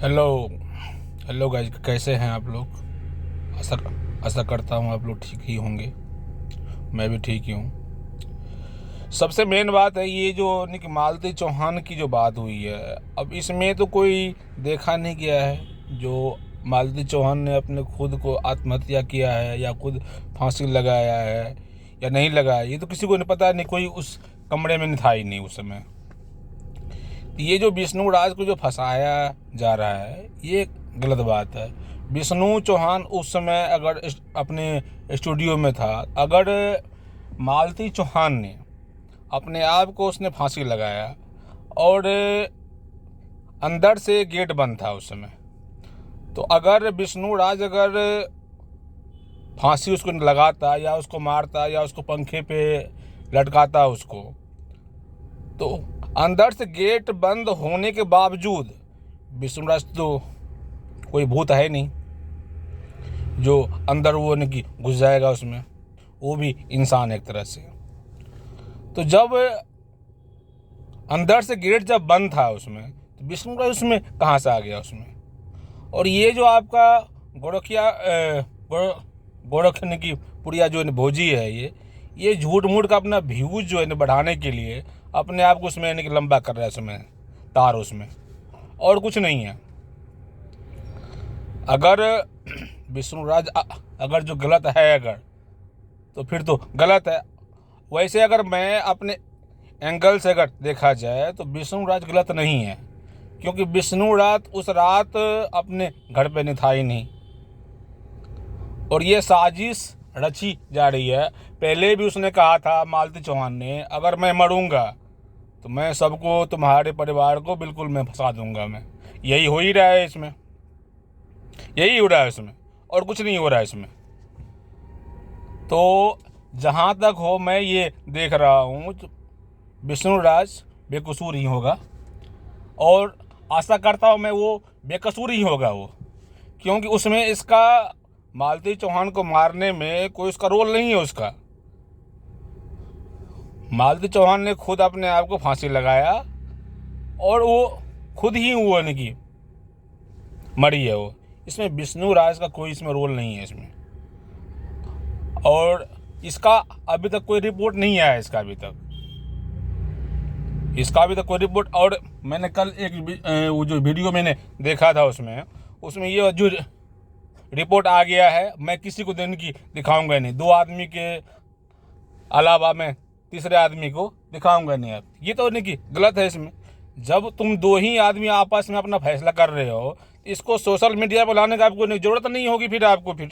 Hello hello guys, कैसे हैं आप लोग। आशा आशा करता हूँ आप लोग ठीक ही होंगे। मैं भी ठीक ही हूँ। सबसे मेन बात है ये जो मालती चौहान की जो बात हुई है, अब इसमें तो कोई देखा नहीं गया है जो मालती चौहान ने अपने खुद को आत्महत्या किया है या खुद फांसी लगाया है या नहीं लगाया, ये तो किसी को नहीं पता। नहीं, कोई उस कमरे में नहीं था ही नहीं उस समय। ये जो विष्णु राज को जो फंसाया जा रहा है, ये गलत बात है। विष्णु चौहान उस समय अगर अपने स्टूडियो में था, अगर मालती चौहान ने अपने आप को उसने फांसी लगाया और अंदर से गेट बंद था उस समय, तो अगर विष्णु राज अगर फांसी उसको लगाता या उसको मारता या उसको पंखे पे लटकाता उसको, तो अंदर से गेट बंद होने के बावजूद विष्णुराज तो कोई भूत है नहीं जो अंदर वो नहीं घुस जाएगा उसमें। वो भी इंसान एक तरह से। तो जब अंदर से गेट जब बंद था उसमें, तो विष्णुराज उसमें कहाँ से आ गया उसमें। और ये जो आपका गोरखिया गोरखने की पुड़िया जो भोजी है, ये झूठ मूठ का अपना व्यूज जो है बढ़ाने के लिए अपने आप को उसमें यानी कि लंबा कर रहा है उसमें तार उसमें, और कुछ नहीं है। अगर विष्णुराज अगर जो गलत है अगर, तो फिर तो गलत है। वैसे अगर मैं अपने एंगल से अगर देखा जाए तो विष्णुराज गलत नहीं है, क्योंकि विष्णुराज उस रात अपने घर पे नहीं था ही नहीं, और ये साजिश रची जा रही है। पहले भी उसने कहा था मालती चौहान ने, अगर मैं मरूंगा तो मैं सबको, तुम्हारे परिवार को बिल्कुल मैं फंसा दूंगा। मैं यही हो ही रहा है इसमें, यही हो रहा है इसमें, और कुछ नहीं हो रहा है इसमें। तो जहाँ तक हो मैं ये देख रहा हूँ विष्णुराज बेकसूर ही होगा, और आशा करता हूँ मैं वो बेकसूर ही होगा वो, क्योंकि उसमें इसका मालती चौहान को मारने में कोई उसका रोल नहीं है उसका। मालती चौहान ने खुद अपने आप को फांसी लगाया और वो खुद ही वो नहीं की मरी है वो। इसमें विष्णु राज का कोई इसमें रोल नहीं है इसमें, और इसका अभी तक कोई रिपोर्ट नहीं आया इसका अभी तक कोई रिपोर्ट। और मैंने कल एक वो जो वीडियो मैंने देखा था उसमें ये जो रिपोर्ट आ गया है, मैं किसी को देने की दिखाऊंगा नहीं। 2 आदमी के अलावा मैं तीसरे आदमी को दिखाऊंगा नहीं। अब ये तो नहीं कि गलत है इसमें। जब तुम 2 ही आदमी आपस में अपना फैसला कर रहे हो, इसको सोशल मीडिया पर लाने का आपको जरूरत नहीं होगी। फिर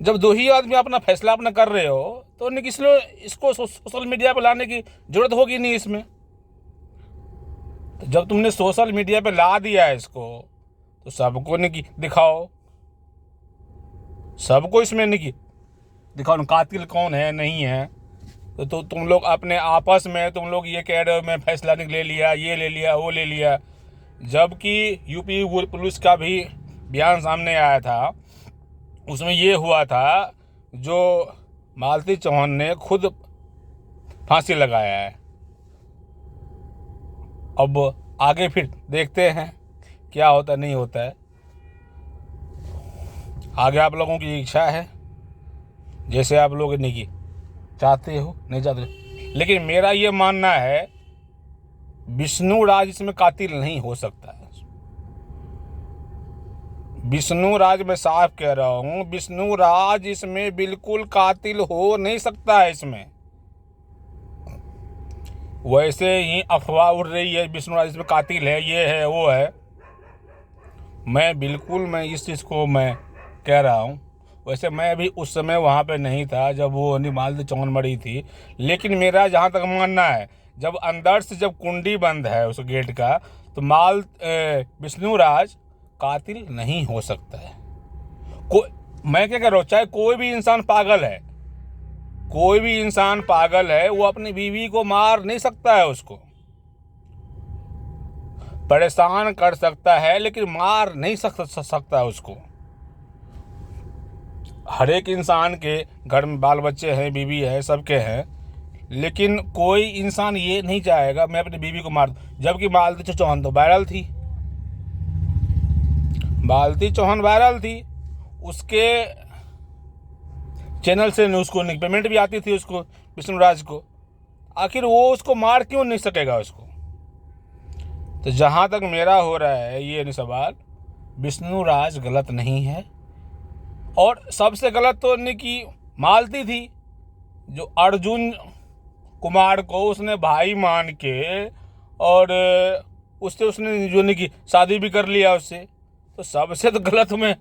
जब 2 ही आदमी अपना फैसला अपना कर रहे हो, तो नहीं इसलिए इसको सोशल मीडिया पर लाने की जरूरत होगी नहीं इसमें। तो जब तुमने सोशल मीडिया पर ला दिया है इसको, तो सबको नहीं दिखाओ, सबको इसमें नहीं दिखाओ कातिल कौन है नहीं है। तो तुम लोग अपने आपस में तुम लोग ये कह रहे हो मैं फैसला नहीं ले लिया, ये ले लिया, वो ले लिया। जबकि यूपी पुलिस का भी बयान सामने आया था, उसमें ये हुआ था जो मालती चौहान ने खुद फांसी लगाया है। अब आगे फिर देखते हैं क्या होता नहीं होता है। आगे आप लोगों की इच्छा है, जैसे आप लोग नहीं चाहते हो नहीं चाहते, लेकिन मेरा ये मानना है विष्णु राज इसमें कातिल नहीं हो सकता है। विष्णु राज मैं साफ कह रहा हूँ, विष्णु राज इसमें बिल्कुल कातिल हो नहीं सकता है इसमें। वैसे ही अफवाह उड़ रही है विष्णु राज इसमें कातिल है, ये है वो है। मैं इस चीज़ को मैं कह रहा हूँ। वैसे मैं भी उस समय वहाँ पे नहीं था जब वो मालती चौहान मरी थी, लेकिन मेरा जहाँ तक मानना है, जब अंदर से जब कुंडी बंद है उस गेट का, तो विष्णु राज कातिल नहीं हो सकता है। मैं क्या कह रहा हूँ, चाहे कोई भी इंसान पागल है, वो अपनी बीवी को मार नहीं सकता है, उसको परेशान कर सकता है लेकिन मार नहीं सकता है उसको। हर एक इंसान के घर में बाल बच्चे हैं, बीवी है, सबके हैं, लेकिन कोई इंसान ये नहीं चाहेगा मैं अपनी बीवी को मार दूं। जबकि मालती चौहान तो वायरल थी, मालती चौहान वायरल थी, उसके चैनल से उसको पेमेंट भी आती थी उसको, विष्णुराज को। आखिर वो उसको मार क्यों नहीं सकेगा उसको? तो जहाँ तक मेरा हो रहा है ये सवाल, विष्णुराज गलत नहीं है। और सबसे गलत तो नहीं कि मालती थी, जो अर्जुन कुमार को उसने भाई मान के और उससे उसने जो नहीं की शादी भी कर लिया उससे, तो सबसे तो गलत में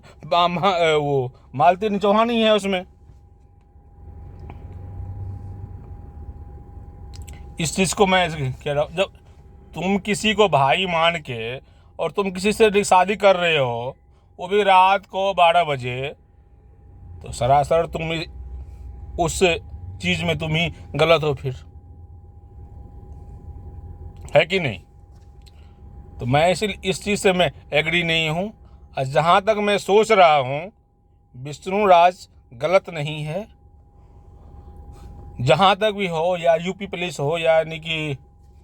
वो मालती चौहान ही है उसमें। इस चीज़ को मैं कह रहा हूँ, जब तुम किसी को भाई मान के और तुम किसी से शादी कर रहे हो, वो भी रात को 12 बजे, तो सरासर तुम उस चीज़ में तुम ही गलत हो फिर, है कि नहीं? तो मैं इस चीज़ से मैं एग्री नहीं हूँ। और जहाँ तक मैं सोच रहा हूँ, विष्णुराज गलत नहीं है। जहाँ तक भी हो, या यूपी पुलिस हो या यानी कि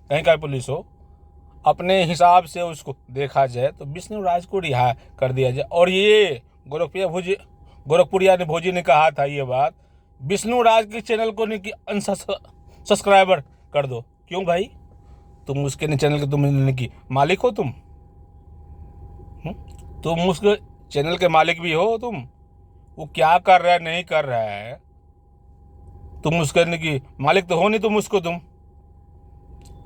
कहीं का पुलिस हो, अपने हिसाब से उसको देखा जाए तो विष्णुराज को रिहा कर दिया जाए। और ये गोरखपुरिया ने भोजी ने कहा था ये बात, विष्णुराज के चैनल को नहीं कि अनसब्सक्राइबर कर दो। क्यों भाई? तुम उसके चैनल के तुम की मालिक हो, तुम उसके चैनल के मालिक भी हो तुम। वो क्या कर रहा है नहीं कर रहा है, तुम उसके की मालिक तो हो नहीं तुम।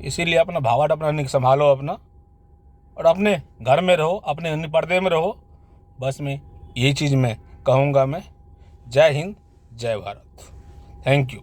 इसीलिए अपना भावाट अपना संभालो अपना, और अपने घर में रहो, अपने पर्दे में रहो। बस मैं यही चीज़ मैं कहूँगा मैं। जय हिंद, जय भारत। Thank you.